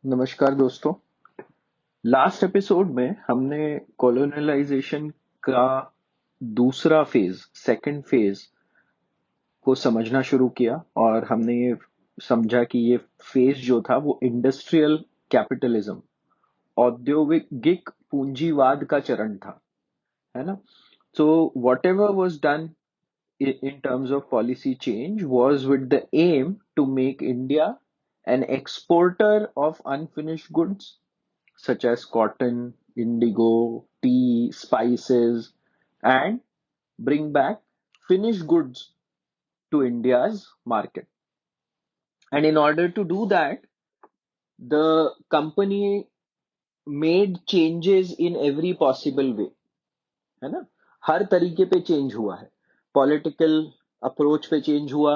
नमस्कार दोस्तों। Last episode में हमने कॉलोनियलाइजेशन का दूसरा फेज सेकंड फेज को समझना शुरू किया और हमने ये समझा कि ये फेज जो था वो इंडस्ट्रियल कैपिटलिज्म औद्योगिक पूंजीवाद का चरण था, है ना। So what ever was done in terms of policy change was with the aim to make India an exporter of unfinished goods such as cotton, indigo, tea, spices, and bring back finished goods to India's market. And in order to do that, the company made changes in every possible way, है ना। हर तरीके पे change हुआ है। Political approach पे change हुआ,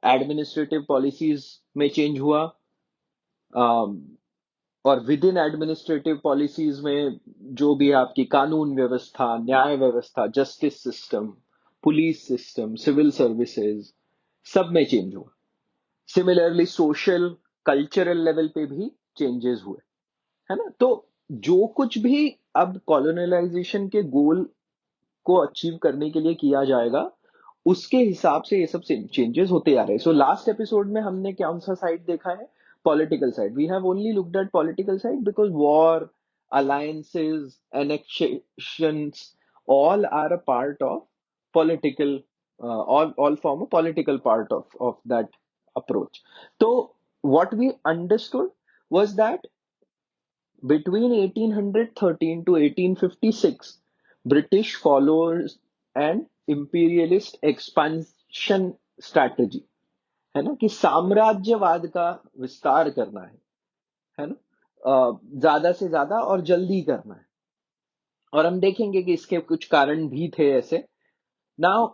administrative policies में change हुआ, और विद इन एडमिनिस्ट्रेटिव पॉलिसीज में जो भी आपकी कानून व्यवस्था, न्याय व्यवस्था, justice system, police system, civil services, सब में चेंज हुआ। सिमिलरली सोशल कल्चरल लेवल पे भी चेंजेस हुए, है ना। तो जो कुछ भी अब कॉलोनियलाइजेशन के गोल को अचीव करने के लिए किया जाएगा, उसके हिसाब से ये सब चेंजेस होते आ रहे हैं। सो लास्ट एपिसोड में हमने कौन सा साइड देखा है? Political side. We have only looked at political side because war, alliances, annexations, all are a part of political, all form a political part of that approach. So what we understood was that between 1813 to 1856, British follows an imperialist expansion strategy, है ना, कि साम्राज्यवाद का विस्तार करना है ना, ज्यादा से ज्यादा और जल्दी करना है। और हम देखेंगे कि इसके कुछ कारण भी थे ऐसे। नाउ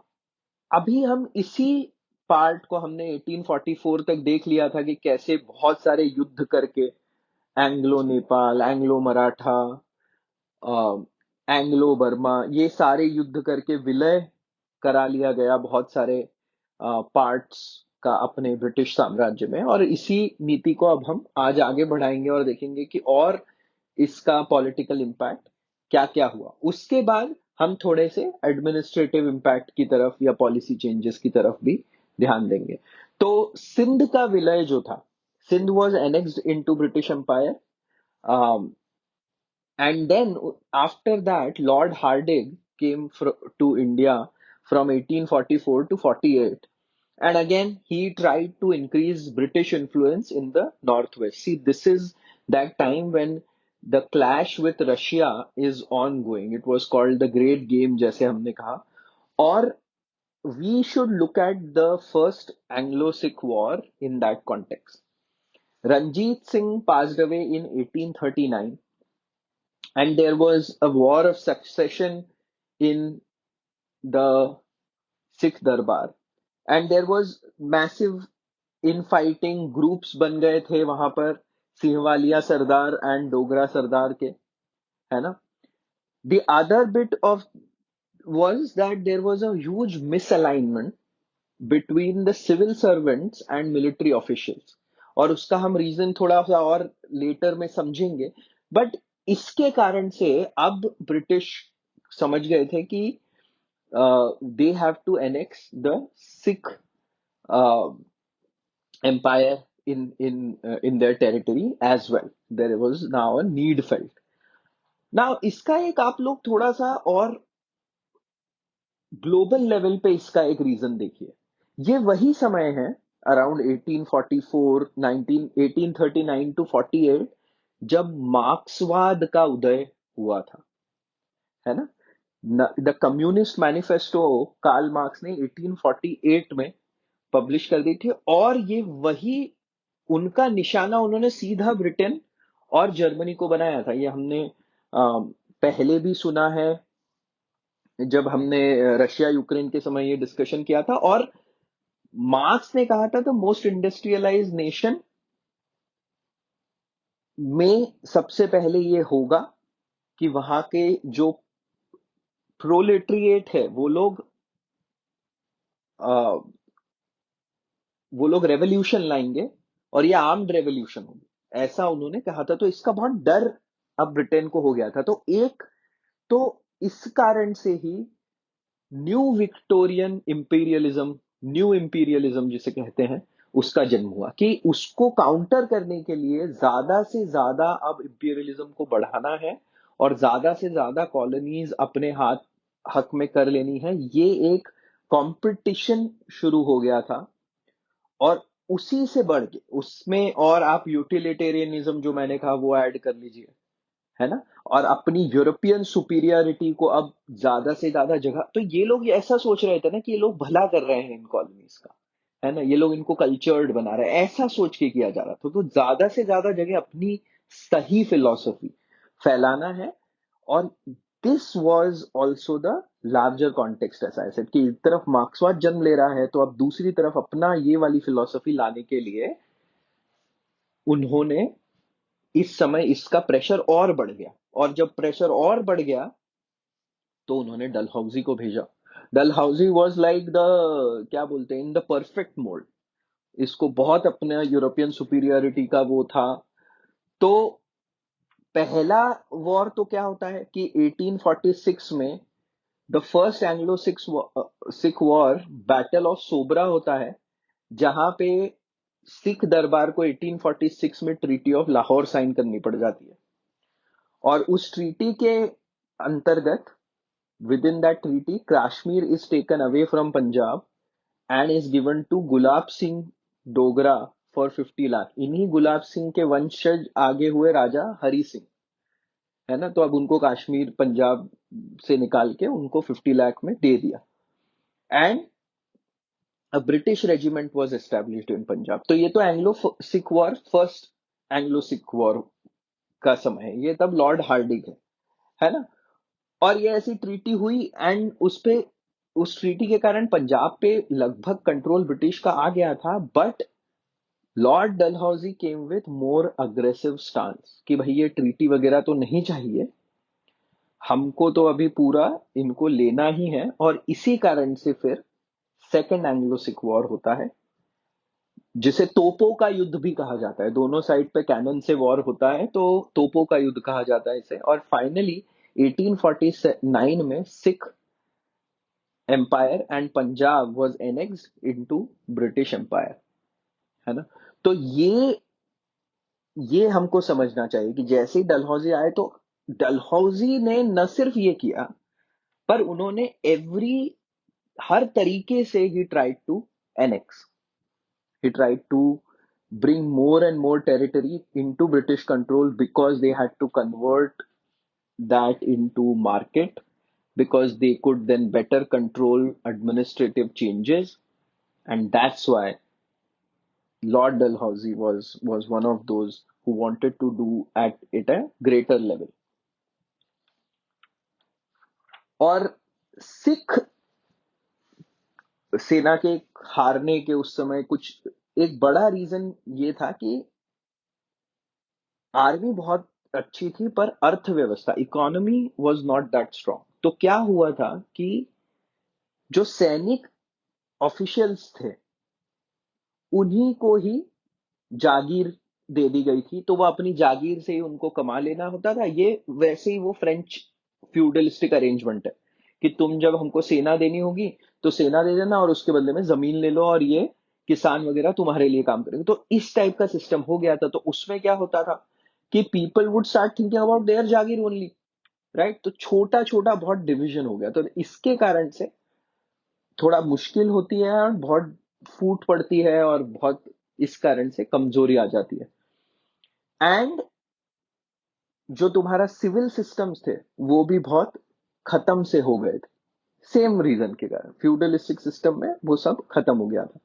अभी हम इसी पार्ट को हमने 1844 तक देख लिया था कि कैसे बहुत सारे युद्ध करके Anglo Nepal, Anglo Maratha, Anglo Burma, ये सारे युद्ध करके विलय करा लिया गया बहुत सारे पार्ट्स का अपने ब्रिटिश साम्राज्य में। और इसी नीति को अब हम आज आगे बढ़ाएंगे और देखेंगे कि और इसका पॉलिटिकल इम्पैक्ट क्या क्या हुआ। उसके बाद हम थोड़े से एडमिनिस्ट्रेटिव इम्पैक्ट की तरफ या पॉलिसी चेंजेस की तरफ भी ध्यान देंगे। तो सिंध का विलय जो था, Sindh was annexed into British empire, and then after that, Lord Hardinge came to India from 1844 to 48. And again, he tried to increase British influence in the Northwest. See, this is that time when the clash with Russia is ongoing. It was called the Great Game, जैसे हमने कहा। और we should look at the first Anglo-Sikh war in that context. Ranjit Singh passed away in 1839, and there was a war of succession in the Sikh Darbar, and there was massive infighting, groups बन गए थे वहां पर, सिंहवालिया सरदार and Dogra सरदार के, है ना। The other bit of was that there was a huge misalignment between the civil servants and military officials, और उसका हम रीजन थोड़ा सा और लेटर में समझेंगे। बट इसके कारण से अब ब्रिटिश समझ गए थे कि they have to annex the Sikh empire in their territory as well. There was now a need felt. Now इसका एक आप लोग थोड़ा सा और ग्लोबल लेवल पे इसका एक रीजन देखिए। ये वही समय है अराउंड 1844, 1839 टू 48, जब मार्क्सवाद का उदय हुआ था, है ना। The communist manifesto Karl Marx ने 1848 में पब्लिश कर दी थी, और ये वही उनका निशाना उन्होंने सीधा ब्रिटेन और जर्मनी को बनाया था। ये हमने पहले भी सुना है जब हमने रशिया यूक्रेन के समय ये डिस्कशन किया था। और मार्क्स ने कहा था द मोस्ट इंडस्ट्रियलाइज्ड नेशन में सबसे पहले ये होगा कि वहां के जो प्रोलेटरिएट है वो लोग रेवोल्यूशन लाएंगे, और ये आर्म्ड रेवोल्यूशन होगी। ऐसा उन्होंने कहा था। तो इसका बहुत डर अब ब्रिटेन को हो गया था। तो इस कारण से ही new Victorian imperialism, new imperialism जिसे कहते हैं, उसका जन्म हुआ कि उसको काउंटर करने के लिए ज्यादा से ज्यादा अब इंपीरियलिज्म को बढ़ाना है और ज्यादा से ज्यादा कॉलोनीज अपने हाथ हक में कर लेनी है। ये एक कंपटीशन शुरू हो गया था। और उसी से बढ़ के उसमें और आप यूटिलिटेरियनिज्म जो मैंने कहा वो ऐड कर लीजिए, है ना। और अपनी यूरोपियन सुपीरियरिटी को अब ज्यादा से ज्यादा जगह, तो ये लोग ऐसा सोच रहे थे ना कि ये लोग भला कर रहे हैं इन कॉलोनीज का, है ना, ये लोग इनको कल्चर्ड बना रहे हैं, ऐसा सोच के किया जा रहा था। तो ज्यादा से ज्यादा जगह अपनी सही फिलॉसफी फैलाना है। और this was also the larger context, ऐसा है कि एक तरफ मार्क्सवाद जन्म ले रहा है तो अब दूसरी तरफ अपना ये वाली फिलॉसफी लाने के लिए उन्होंने इस समय इसका प्रेशर और बढ़ गया। और जब प्रेशर और बढ़ गया तो उन्होंने डलहौजी को भेजा। डलहौजी वाज लाइक द, क्या बोलते हैं, इन द परफेक्ट मोल्ड। इसको बहुत अपना यूरोपियन सुपीरियरिटी का वो था। तो पहला वॉर तो क्या होता है कि 1846 में the first Anglo Sikh war, battle of Sobraon होता है, जहां पे सिख दरबार को 1846 में ट्रीटी ऑफ लाहौर साइन करनी पड़ जाती है। और उस ट्रीटी के अंतर्गत, within that treaty, Kashmir is taken away from Punjab and is given to Gulab Singh Dogra for 50 lakh. इन्हीं गुलाब सिंह के वंशज आगे हुए राजा हरि सिंह, है ना। तो अब उनको कश्मीर पंजाब से निकाल के उनको 50 लाख में दे दिया। And a British regiment was established in Punjab. तो ये तो Anglo Sikh war, first Anglo Sikh war का समय है ये, तब लॉर्ड हार्डिंग है ना। और ये ऐसी ट्रीटी हुई एंड उस पे, उस ट्रीटी के कारण पंजाब पे लगभग कंट्रोल ब्रिटिश का आ गया था। But Lord Dalhousie came with more aggressive stance कि भाई ये ट्रीटी वगैरह तो नहीं चाहिए, हमको तो अभी पूरा इनको लेना ही है। और इसी कारण से फिर सेकेंड एंग्लो सिख वॉर होता है, जिसे तोपों का युद्ध भी कहा जाता है। दोनों साइड पे कैनन से वॉर होता है तो तोपों का युद्ध कहा जाता है इसे। और फाइनली 1849 में Sikh empire and Punjab was annexed into British empire, है ना। तो ये हमको समझना चाहिए कि जैसे ही डलहौजी आए तो डलहौजी ने न सिर्फ ये किया, पर उन्होंने हर तरीके से ही tried to annex, he tried to bring more and more territory into British control because they had to convert that into market, because they could then better control administrative changes. And that's why Lord Dalhousie was one of those who wanted to do at it a greater level. और सिख सेना के हारने के उस समय कुछ एक बड़ा रीजन ये था कि आर्मी बहुत अच्छी थी पर अर्थव्यवस्था, economy was not that strong. तो क्या हुआ था कि जो सैनिक ऑफिशियल्स थे उन्हीं को ही जागीर दे दी गई थी। तो वो अपनी जागीर से ही उनको कमा लेना होता था। ये वैसे ही वो फ्रेंच फ्यूडलिस्टिक अरेंजमेंट है कि तुम जब हमको सेना देनी होगी तो सेना दे देना और उसके बदले में जमीन ले लो और ये किसान वगैरह तुम्हारे लिए काम करेंगे। तो इस टाइप का सिस्टम हो गया था। तो उसमें क्या होता था कि people would start thinking about their Jagir only, right. तो छोटा छोटा बहुत डिविजन हो गया। तो इसके कारण से थोड़ा मुश्किल होती है और बहुत फूट पड़ती है और बहुत इस कारण से कमजोरी आ जाती है। एंड जो तुम्हारा सिविल सिस्टम्स थे वो भी बहुत खत्म से हो गए थे, सेम रीजन के कारण फ्यूडलिस्टिक सिस्टम में वो सब खत्म हो गया था।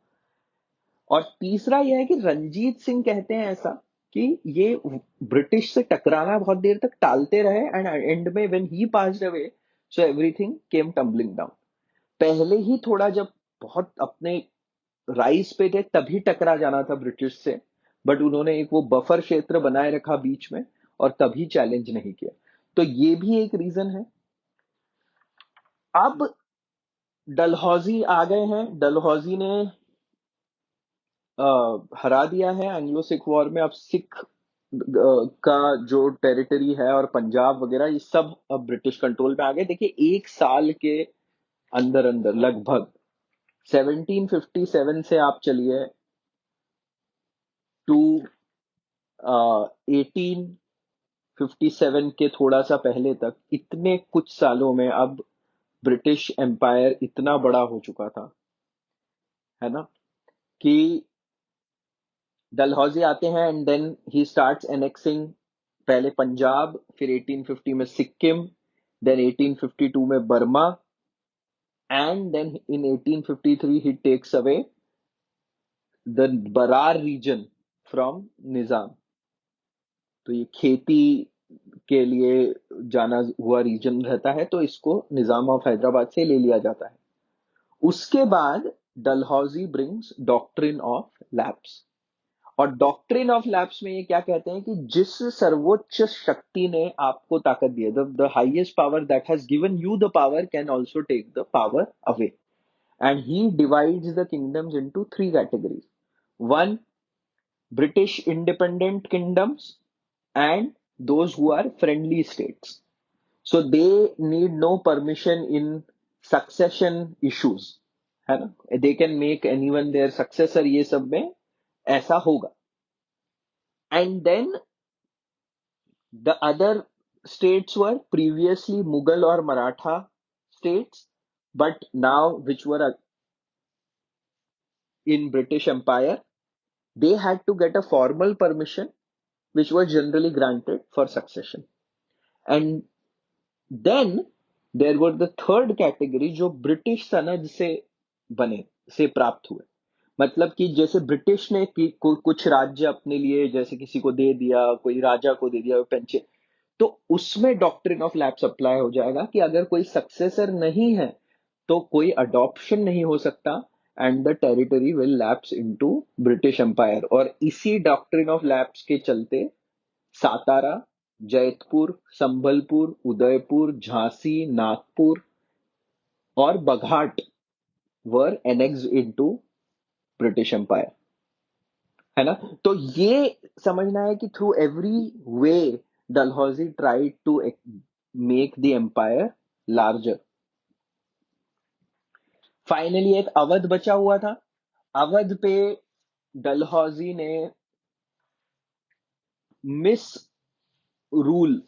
और तीसरा यह है कि रंजीत सिंह कहते हैं ऐसा कि ये ब्रिटिश से टकराना बहुत देर तक टालते रहे एंड एंड में when he passed away so everything came tumbling down. पहले ही थोड़ा जब बहुत अपने राइज पे थे तभी टकरा जाना था ब्रिटिश से, बट उन्होंने एक वो बफर क्षेत्र बनाए रखा बीच में और तभी चैलेंज नहीं किया। तो ये भी एक रीजन है। अब डलहौजी आ गए हैं, डलहौजी ने हरा दिया है एंग्लो सिख वॉर में। अब सिख का जो टेरिटरी है और पंजाब वगैरह ये सब अब ब्रिटिश कंट्रोल में आ गए। देखिए, एक साल के अंदर अंदर लगभग 1757 से आप चलिए टू 1857 के थोड़ा सा पहले तक, इतने कुछ सालों में अब ब्रिटिश एम्पायर इतना बड़ा हो चुका था, है ना, कि डलहौजी आते हैं and then he starts annexing, पहले पंजाब, फिर 1850 में सिक्किम, देन 1852 में Burma, and then in 1853 he takes away the Berar region from Nizam. तो ये खेती के लिए जाना हुआ रीजन रहता है, तो इसको निजाम ऑफ हैदराबाद से ले लिया जाता है। उसके बाद Dalhousie brings doctrine of lapse. और डॉक्ट्रिन ऑफ लैप्स में ये क्या कहते हैं कि जिस सर्वोच्च शक्ति ने आपको ताकत दी है, the highest power that has given you the power can also take the power away. And he divides the kingdoms into three categories: one, British independent kingdoms, and those who are friendly states. So they need no permission in succession issues, है ना? They can make anyone their successor, ये सब में ऐसा होगा. And then the other states were previously Mughal or Maratha states, but now which were in British Empire, they had to get a formal permission, which was generally granted for succession. And then there were the third category जो British सनद से बने, से प्राप्त हुए। मतलब कि जैसे ब्रिटिश ने कुछ राज्य अपने लिए, जैसे किसी को दे दिया, कोई राजा को दे दिया पेंशन, तो उसमें डॉक्ट्रिन ऑफ लैप्स अप्लाई हो जाएगा कि अगर कोई सक्सेसर नहीं है तो कोई अडॉप्शन नहीं हो सकता, and the territory will lapse into British empire. और इसी डॉक्ट्रिन ऑफ लैप्स के चलते सातारा, जैतपुर, संबलपुर, उदयपुर, झांसी, नागपुर और Baghat were annexed into British empire, है ना। तो ये समझना है कि through every way Dalhousie tried to make the empire larger. Finally एक अवध बचा हुआ था। अवध पे डलहौजी ने मिस रूल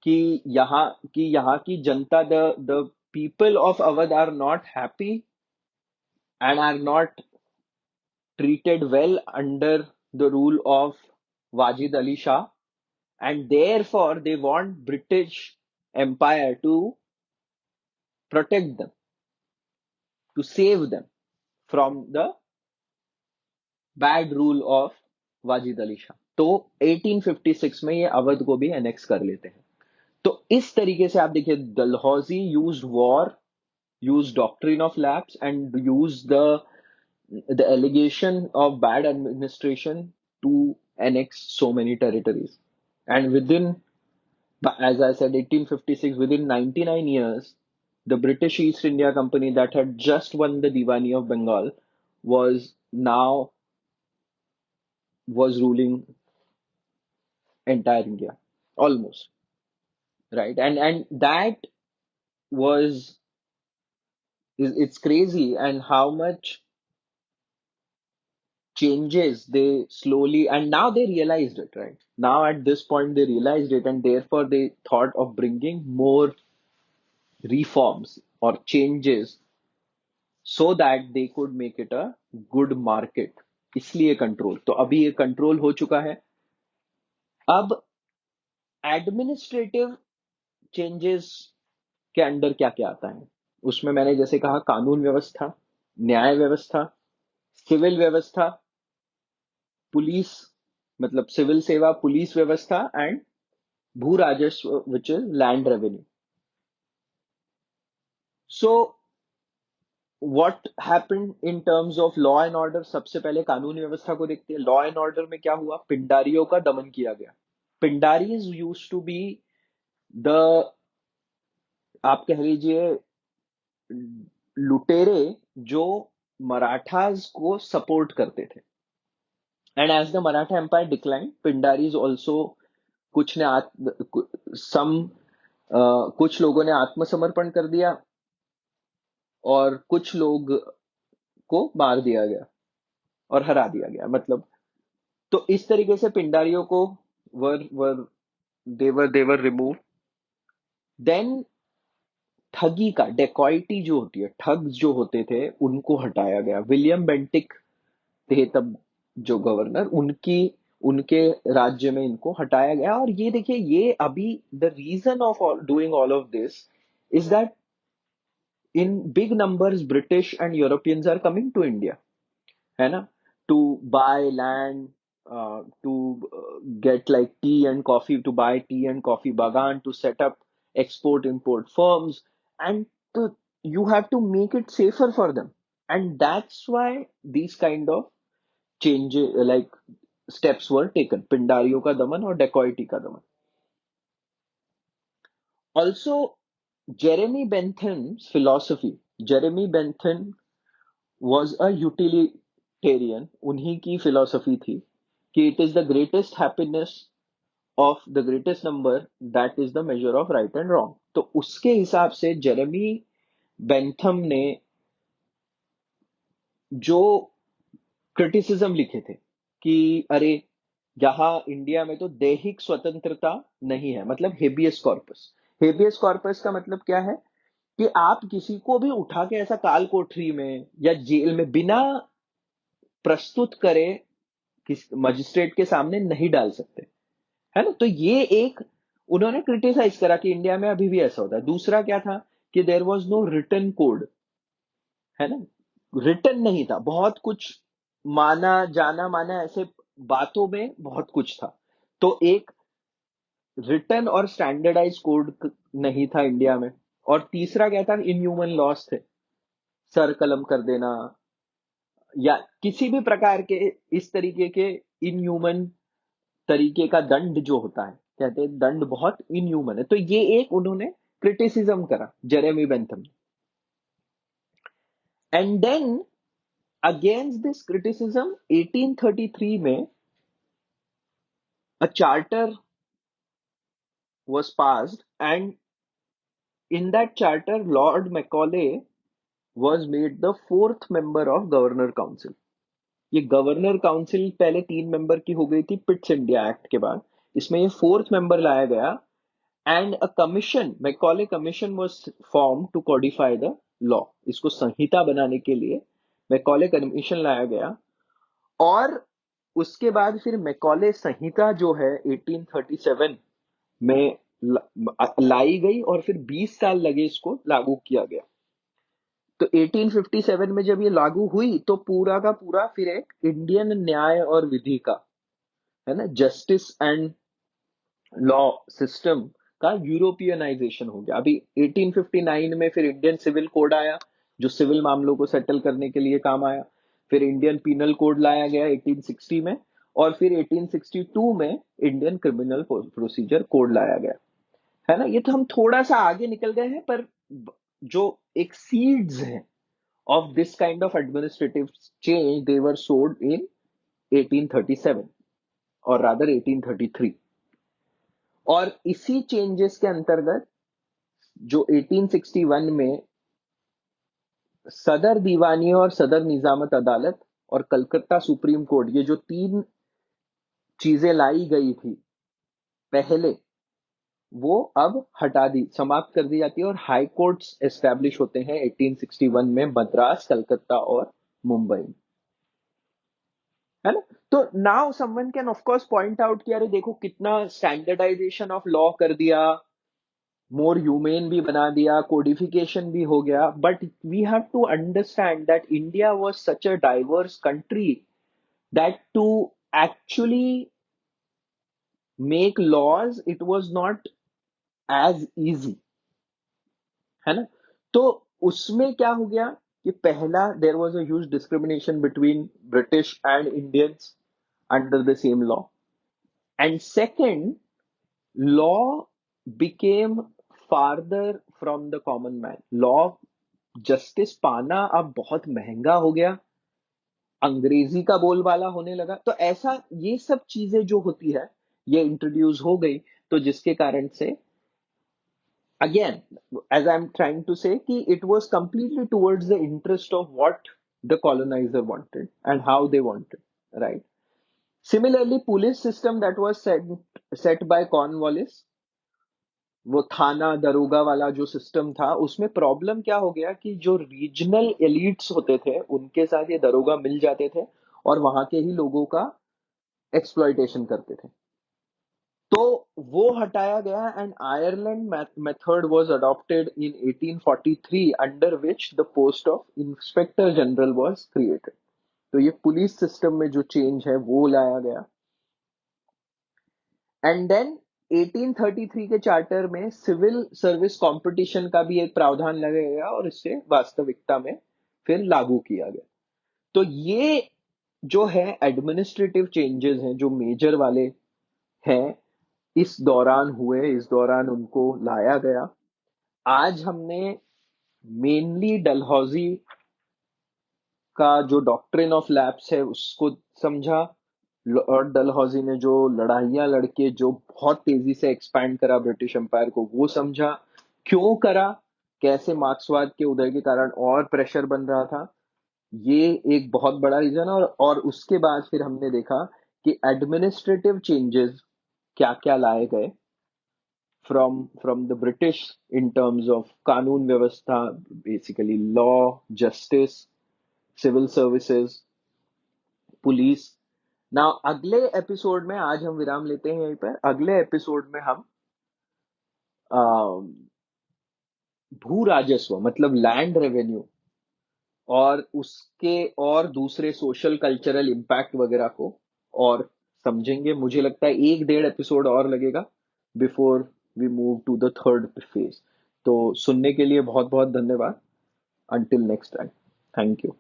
कि यहाँ की जनता, the people of Awadh are not happy and are not treated well under the rule of Wajid Ali Shah, and therefore they want British Empire to protect them, to save them from the bad rule of Wajid Ali Shah. तो 1856 में ये अवध को भी annex कर लेते हैं। तो इस तरीके से आप देखिए, Dalhousie used war, used doctrine of lapse, and used the allegation of bad administration to annex so many territories. And within, as I said, 1856, within 99 years, the British East India Company that had just won the Diwani of Bengal was now was ruling entire India, almost, right? And that was, it's crazy, and how much changes they slowly, and now they realized it, right? Now at this point they realized it, and therefore they thought of bringing more reforms or changes so that they could make it a good market। इसलिए control, तो अभी ये control हो चुका है। अब administrative changes के under क्या क्या आता है, उसमें मैंने जैसे कहा, कानून व्यवस्था, न्याय व्यवस्था, सिविल व्यवस्था, पुलिस, मतलब सिविल सेवा, पुलिस व्यवस्था, एंड भू राजस्व, which is land revenue. So what happened in terms of law and order, सबसे पहले कानून व्यवस्था को देखते हैं। लॉ एंड ऑर्डर में क्या हुआ, पिंडारियों का दमन किया गया। पिंडारीज यूज्ड टू बी द, आप कह लीजिए, लुटेरे जो मराठास को सपोर्ट करते थे, and as the Maratha empire decline, Pindaris also, कुछ ने सम कुछ लोगों ने आत्मसमर्पण कर दिया और कुछ लोग को मार दिया गया और हरा दिया गया, मतलब। तो इस तरीके से पिंडारियों को वर देवर रिमूव। देन ठगी का, डेकॉइटी जो होती है, ठग्स जो होते थे, उनको हटाया गया। विलियम बेंटिक थे तब जो गवर्नर, उनकी उनके राज्य में इनको हटाया गया। और ये देखिए, ये अभी the reason of doing all of this is that in big numbers British and Europeans are coming to India, है ना, to buy land, to get like tea and coffee, to buy tea and coffee bagan, to set up export import firms, and to, you have to make it safer for them. And that's why these kind of changes, like steps were taken, पिंडारियों का दमन और dacoity का दमन। Also, Jeremy Bentham's philosophy, Jeremy Bentham was a utilitarian, उन्हीं की philosophy थी कि it is the greatest happiness of the greatest number that is the measure of right and wrong। तो उसके हिसाब से जेरेमी बेंथम ने जो क्रिटिसिज्म लिखे थे कि अरे, यहाँ इंडिया में तो दैहिक स्वतंत्रता नहीं है, मतलब हेबियस कॉर्पस। हेबियस कॉर्पस का मतलब क्या है कि आप किसी को भी उठा के ऐसा काल कोठरी में या जेल में बिना प्रस्तुत करे किस मजिस्ट्रेट के सामने नहीं डाल सकते, है ना। तो ये एक उन्होंने क्रिटिसाइज करा कि इंडिया में अभी भी ऐसा होता है। दूसरा क्या था कि there was no written code, है ना, रिटन नहीं था, बहुत कुछ माना जाना माना, ऐसे बातों में बहुत कुछ था। तो एक रिटन और स्टैंडर्डाइज कोड नहीं था इंडिया में। और तीसरा क्या था, इनह्यूमन लॉस थे, सर कलम कर देना या किसी भी प्रकार के इस तरीके के इनह्यूमन तरीके का दंड जो होता है, कहते हैं दंड बहुत इनह्यूमन है। तो ये एक उन्होंने क्रिटिसिज्म करा Jeremy Bentham. And then against this criticism 1833 में a charter was passed, and in that charter Lord Macaulay was made the fourth member of governor council। ये गवर्नर काउंसिल पहले 3 मेंबर की हो गई थी पिट्स इंडिया एक्ट के बाद, इसमें ये फोर्थ मेंबर लाया गया। And a commission, Macaulay commission was form to codify the law, इसको संहिता बनाने के लिए मैकॉले कमीशन लाया गया। और उसके बाद फिर मैकॉले संहिता जो है 1837 में लाई गई और फिर 20 साल लगे इसको लागू किया गया। तो 1857 में जब ये लागू हुई तो पूरा का पूरा फिर एक इंडियन न्याय और विधि का, है ना, जस्टिस एंड लॉ सिस्टम का यूरोपियनाइजेशन हो गया। अभी 1859 में फिर इंडियन सिविल कोड आया जो सिविल मामलों को सेटल करने के लिए काम आया। फिर इंडियन पीनल कोड लाया गया 1860 में, और फिर 1862 में इंडियन क्रिमिनल प्रोसीजर कोड लाया गया, है ना। ये तो हम थोड़ा सा आगे निकल गए हैं, पर जो एक सीड्स हैं of this kind of administrative change they were sowed in 1837 और rather 1833। और इसी चेंजेस के अंतर्गत जो 1861 में सदर दीवानी और सदर निजामत अदालत और कलकत्ता सुप्रीम कोर्ट, ये जो 3 चीजें लाई गई थी पहले, वो अब हटा दी, समाप्त कर दी जाती है, और हाई कोर्ट्स एस्टैब्लिश होते हैं 1861 में मद्रास, कलकत्ता और मुंबई में, है ना। तो now someone can of course point out कि अरे देखो कितना स्टैंडर्डाइजेशन ऑफ लॉ कर दिया, मोर ह्यूमेन भी बना दिया, कोडिफिकेशन भी हो गया। But we have to understand that India was such a diverse country that to actually make laws it was not as easy, है ना। तो उसमें क्या हो गया कि पहला, there was a huge discrimination between British and Indians under the same law. And second, law became farther from the common man. Law justice पाना अब बहुत महंगा हो गया, अंग्रेजी का बोलबाला होने लगा। तो ऐसा ये सब चीजें जो होती है ये इंट्रोड्यूस हो गई, तो जिसके कारण से again, as I'm trying to say, कि it was completely towards the interest of what the colonizer wanted and how they wanted, right? Similarly, police system that was set by Cornwallis, वो थाना दरोगा वाला जो सिस्टम था, उसमें problem क्या हो गया कि जो रीजनल एलिट्स होते थे उनके साथ ये दरोगा मिल जाते थे और वहां के ही लोगों का एक्सप्लॉइटेशन करते थे। तो वो हटाया गया and Ireland method was adopted in 1843 under which the post of inspector general was created. तो ये पुलिस सिस्टम में जो चेंज है वो लाया गया। एंड देन 1833 के चार्टर में सिविल सर्विस कंपटीशन का भी एक प्रावधान लगाया गया और इससे वास्तविकता में फिर लागू किया गया। तो ये जो है एडमिनिस्ट्रेटिव चेंजेस हैं जो मेजर वाले हैं, इस दौरान हुए, इस दौरान उनको लाया गया। आज हमने मेनली डलहौजी का जो डॉक्ट्रिन ऑफ लैप्स है उसको समझा। लॉर्ड डलहौजी ने जो लड़ाइयां लड़के जो बहुत तेजी से एक्सपैंड करा ब्रिटिश एम्पायर को वो समझा, क्यों करा, कैसे मार्क्सवाद के उदय के कारण और प्रेशर बन रहा था, ये एक बहुत बड़ा रीजन है। और उसके बाद फिर हमने देखा कि एडमिनिस्ट्रेटिव चेंजेस क्या क्या लाए गए from the British in terms of कानून व्यवस्था, basically law, justice, civil services, police. ना अगले एपिसोड में, आज हम विराम लेते हैं यहीं पर, अगले एपिसोड में हम भू राजस्व मतलब लैंड रेवेन्यू और उसके और दूसरे सोशल कल्चरल इम्पैक्ट वगैरह को और समझेंगे। मुझे लगता है एक डेढ़ एपिसोड और लगेगा before we move to the third phase. तो सुनने के लिए बहुत बहुत धन्यवाद। Until next time, thank you.